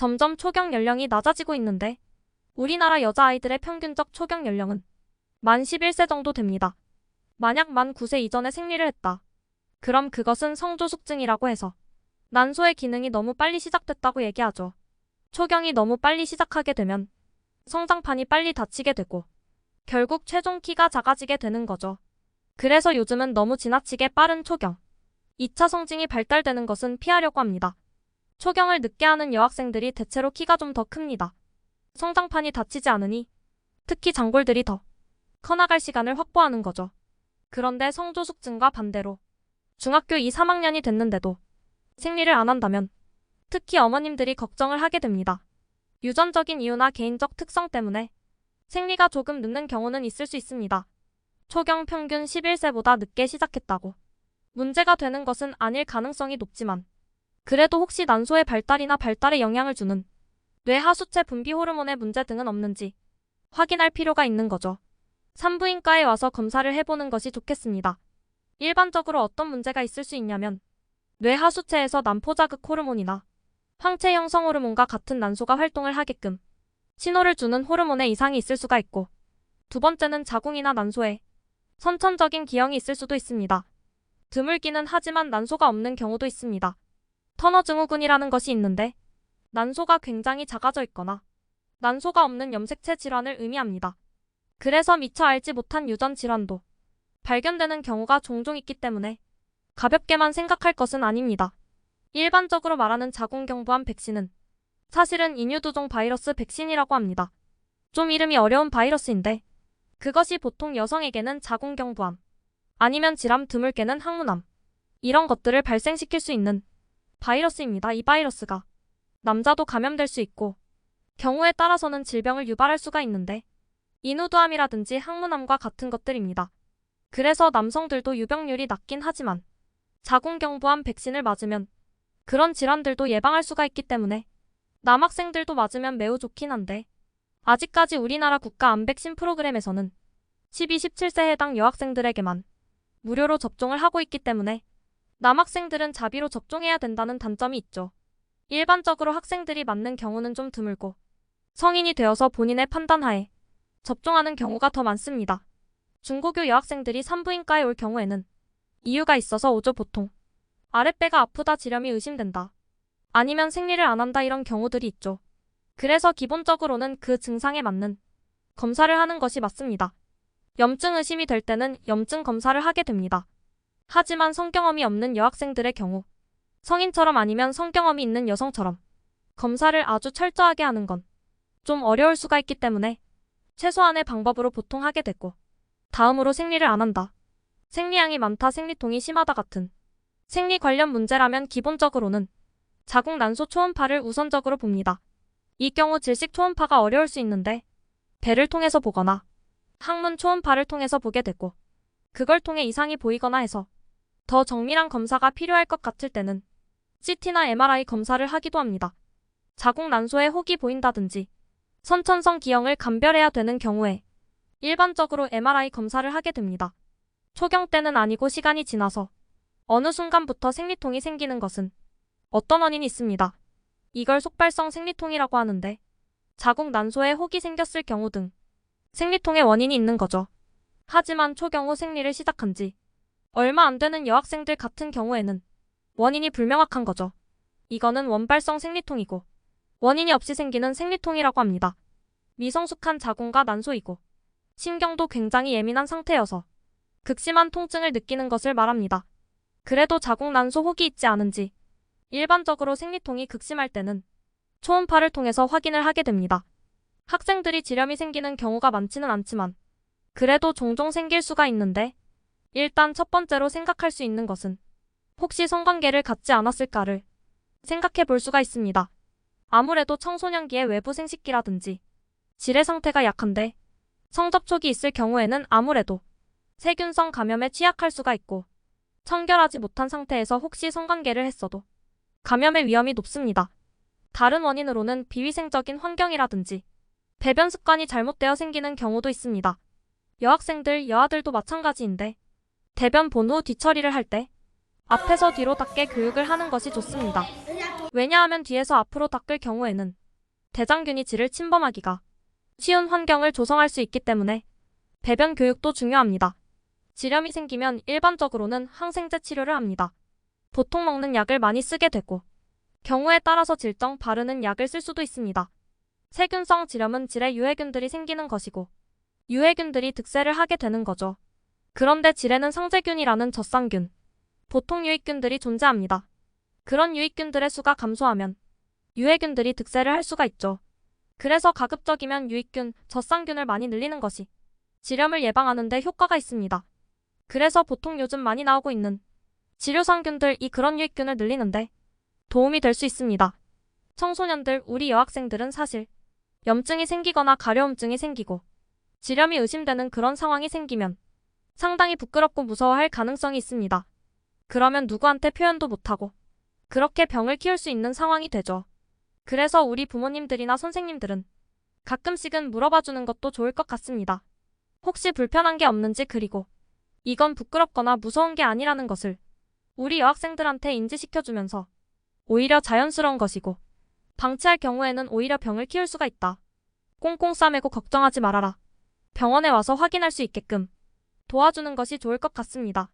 점점 초경 연령이 낮아지고 있는데 우리나라 여자아이들의 평균적 초경 연령은 만 11세 정도 됩니다. 만약 만 9세 이전에 생리를 했다. 그럼 그것은 성조숙증이라고 해서 난소의 기능이 너무 빨리 시작됐다고 얘기하죠. 초경이 너무 빨리 시작하게 되면 성장판이 빨리 닫히게 되고 결국 최종 키가 작아지게 되는 거죠. 그래서 요즘은 너무 지나치게 빠른 초경, 2차 성징이 발달되는 것은 피하려고 합니다. 초경을 늦게 하는 여학생들이 대체로 키가 좀 더 큽니다. 성장판이 닫히지 않으니 특히 장골들이 더 커나갈 시간을 확보하는 거죠. 그런데 성조숙증과 반대로 중학교 2, 3학년이 됐는데도 생리를 안 한다면 특히 어머님들이 걱정을 하게 됩니다. 유전적인 이유나 개인적 특성 때문에 생리가 조금 늦는 경우는 있을 수 있습니다. 초경 평균 11세보다 늦게 시작했다고 문제가 되는 것은 아닐 가능성이 높지만 그래도 혹시 난소의 발달이나 발달에 영향을 주는 뇌 하수체 분비 호르몬의 문제 등은 없는지 확인할 필요가 있는 거죠. 산부인과에 와서 검사를 해보는 것이 좋겠습니다. 일반적으로 어떤 문제가 있을 수 있냐면 뇌 하수체에서 난포자극 호르몬이나 황체 형성 호르몬과 같은 난소가 활동을 하게끔 신호를 주는 호르몬에 이상이 있을 수가 있고 두 번째는 자궁이나 난소에 선천적인 기형이 있을 수도 있습니다. 드물기는 하지만 난소가 없는 경우도 있습니다. 터너 증후군이라는 것이 있는데 난소가 굉장히 작아져 있거나 난소가 없는 염색체 질환을 의미합니다. 그래서 미처 알지 못한 유전 질환도 발견되는 경우가 종종 있기 때문에 가볍게만 생각할 것은 아닙니다. 일반적으로 말하는 자궁경부암 백신은 사실은 인유두종 바이러스 백신이라고 합니다. 좀 이름이 어려운 바이러스인데 그것이 보통 여성에게는 자궁경부암, 아니면 질암, 드물게는 항문암 이런 것들을 발생시킬 수 있는 바이러스입니다. 이 바이러스가 남자도 감염될 수 있고 경우에 따라서는 질병을 유발할 수가 있는데 인후두암이라든지 항문암과 같은 것들입니다. 그래서 남성들도 유병률이 낮긴 하지만 자궁경부암 백신을 맞으면 그런 질환들도 예방할 수가 있기 때문에 남학생들도 맞으면 매우 좋긴 한데 아직까지 우리나라 국가 암 백신 프로그램에서는 12, 17세 해당 여학생들에게만 무료로 접종을 하고 있기 때문에 남학생들은 자비로 접종해야 된다는 단점이 있죠. 일반적으로 학생들이 맞는 경우는 좀 드물고 성인이 되어서 본인의 판단하에 접종하는 경우가 더 많습니다. 중고교 여학생들이 산부인과에 올 경우에는 이유가 있어서 오죠. 보통 아랫배가 아프다, 지렴이 의심된다, 아니면 생리를 안 한다 이런 경우들이 있죠. 그래서 기본적으로는 그 증상에 맞는 검사를 하는 것이 맞습니다. 염증 의심이 될 때는 염증 검사를 하게 됩니다. 하지만 성경험이 없는 여학생들의 경우 성인처럼 아니면 성경험이 있는 여성처럼 검사를 아주 철저하게 하는 건 좀 어려울 수가 있기 때문에 최소한의 방법으로 보통 하게 되고 다음으로 생리를 안 한다, 생리량이 많다, 생리통이 심하다 같은 생리 관련 문제라면 기본적으로는 자궁 난소 초음파를 우선적으로 봅니다. 이 경우 질식 초음파가 어려울 수 있는데 배를 통해서 보거나 항문 초음파를 통해서 보게 되고 그걸 통해 이상이 보이거나 해서 더 정밀한 검사가 필요할 것 같을 때는 CT나 MRI 검사를 하기도 합니다. 자궁 난소에 혹이 보인다든지 선천성 기형을 감별해야 되는 경우에 일반적으로 MRI 검사를 하게 됩니다. 초경 때는 아니고 시간이 지나서 어느 순간부터 생리통이 생기는 것은 어떤 원인이 있습니다. 이걸 속발성 생리통이라고 하는데 자궁 난소에 혹이 생겼을 경우 등 생리통의 원인이 있는 거죠. 하지만 초경 후 생리를 시작한 지 얼마 안 되는 여학생들 같은 경우에는 원인이 불명확한 거죠. 이거는 원발성 생리통이고 원인이 없이 생기는 생리통이라고 합니다. 미성숙한 자궁과 난소이고 신경도 굉장히 예민한 상태여서 극심한 통증을 느끼는 것을 말합니다. 그래도 자궁 난소 혹이 있지 않은지 일반적으로 생리통이 극심할 때는 초음파를 통해서 확인을 하게 됩니다. 학생들이 지렴이 생기는 경우가 많지는 않지만 그래도 종종 생길 수가 있는데 일단 첫 번째로 생각할 수 있는 것은 혹시 성관계를 갖지 않았을까를 생각해 볼 수가 있습니다. 아무래도 청소년기의 외부 생식기라든지 질의 상태가 약한데 성접촉이 있을 경우에는 아무래도 세균성 감염에 취약할 수가 있고 청결하지 못한 상태에서 혹시 성관계를 했어도 감염의 위험이 높습니다. 다른 원인으로는 비위생적인 환경이라든지 배변 습관이 잘못되어 생기는 경우도 있습니다. 여학생들, 여아들도 마찬가지인데 대변 본 후 뒤처리를 할 때 앞에서 뒤로 닦게 교육을 하는 것이 좋습니다. 왜냐하면 뒤에서 앞으로 닦을 경우에는 대장균이 질을 침범하기가 쉬운 환경을 조성할 수 있기 때문에 배변 교육도 중요합니다. 질염이 생기면 일반적으로는 항생제 치료를 합니다. 보통 먹는 약을 많이 쓰게 되고 경우에 따라서 질정 바르는 약을 쓸 수도 있습니다. 세균성 질염은 질에 유해균들이 생기는 것이고 유해균들이 득세를 하게 되는 거죠. 그런데 질에는 상재균이라는 젖상균, 보통 유익균들이 존재합니다. 그런 유익균들의 수가 감소하면 유해균들이 득세를 할 수가 있죠. 그래서 가급적이면 유익균, 젖상균을 많이 늘리는 것이 질염을 예방하는 데 효과가 있습니다. 그래서 보통 요즘 많이 나오고 있는 지류상균들이 그런 유익균을 늘리는데 도움이 될 수 있습니다. 청소년들, 우리 여학생들은 사실 염증이 생기거나 가려움증이 생기고 질염이 의심되는 그런 상황이 생기면 상당히 부끄럽고 무서워할 가능성이 있습니다. 그러면 누구한테 표현도 못하고 그렇게 병을 키울 수 있는 상황이 되죠. 그래서 우리 부모님들이나 선생님들은 가끔씩은 물어봐주는 것도 좋을 것 같습니다. 혹시 불편한 게 없는지, 그리고 이건 부끄럽거나 무서운 게 아니라는 것을 우리 여학생들한테 인지시켜주면서 오히려 자연스러운 것이고 방치할 경우에는 오히려 병을 키울 수가 있다. 꽁꽁 싸매고 걱정하지 말아라. 병원에 와서 확인할 수 있게끔 도와주는 것이 좋을 것 같습니다.